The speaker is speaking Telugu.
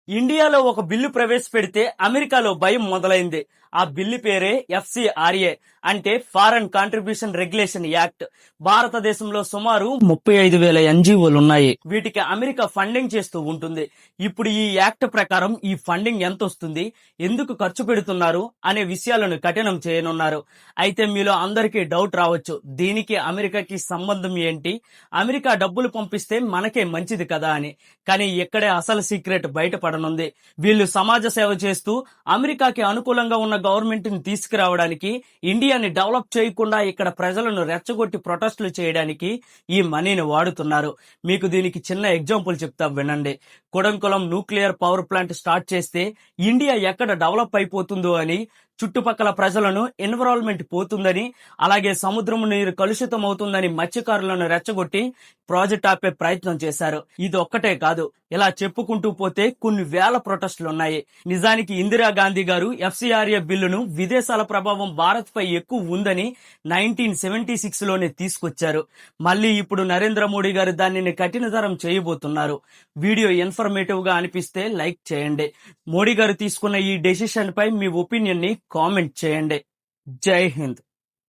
ఇండియాలో ఒక బిల్లు ప్రవేశపెడితే అమెరికాలో భయం మొదలైంది. ఆ బిల్లు పేరే ఎఫ్సిఆర్ఏ, అంటే ఫారెన్ కాంట్రిబ్యూషన్ రెగ్యులేషన్ యాక్ట్. భారతదేశంలో సుమారు 35,000 ఎన్జిఓలు ఉన్నాయి. వీటికి అమెరికా ఫండింగ్ చేస్తూ ఉంటుంది. ఇప్పుడు ఈ యాక్ట్ ప్రకారం ఈ ఫండింగ్ ఎంత వస్తుంది, ఎందుకు ఖర్చు పెడుతున్నారు అనే విషయాలను కఠినం చేయనున్నారు. అయితే మీలో అందరికీ డౌట్ రావచ్చు, దీనికి అమెరికాకి సంబంధం ఏంటి, అమెరికా డబ్బులు పంపిస్తే మనకే మంచిది కదా అని. కానీ ఇక్కడే అసలు సీక్రెట్ బయటపడనుంది. వీళ్ళు సమాజ సేవ చేస్తూ అమెరికాకి అనుకూలంగా ఉన్న గవర్నమెంట్ ని తీసుకురావడానికి, ఇండియాని డెవలప్ చేయకుండా ఇక్కడ ప్రజలను రెచ్చగొట్టి ప్రొటెస్టులు చేయడానికి ఈ మనీని వాడుతున్నారు. మీకు దీనికి చిన్న ఎగ్జాంపుల్ చెప్తా వినండి. కొడంకులం న్యూక్లియర్ పవర్ ప్లాంట్ స్టార్ట్ చేస్తే ఇండియా ఎక్కడ డెవలప్ అయిపోతుందో అని, చుట్టుపక్కల ప్రజలను ఎన్విరాన్మెంట్ పోతుందని, అలాగే సముద్రం నీరు కలుషితం అవుతుందని మత్స్యకారులను రెచ్చగొట్టి ప్రాజెక్ట్ ఆపే ప్రయత్నం చేశారు. ఇది ఒక్కటే కాదు, ఇలా చెప్పుకుంటూ పోతే కొన్ని వేల ప్రొటెస్టులు ఉన్నాయి. నిజానికి ఇందిరాగాంధీ గారు ఎఫ్సిఆర్ఏ బిల్లును విదేశాల ప్రభావం భారత్ పై ఎక్కువ ఉందని 1976 లోనే తీసుకొచ్చారు. మళ్ళీ ఇప్పుడు నరేంద్ర మోడీ గారు దానిని కఠినతరం చేయబోతున్నారు. వీడియో ఇన్ఫర్మేటివ్ గా అనిపిస్తే లైక్ చేయండి. మోడీ గారు తీసుకున్న ఈ డెసిషన్ పై మీ ఒపీనియన్ ని కామెంట్ చేయండి. జై హింద్.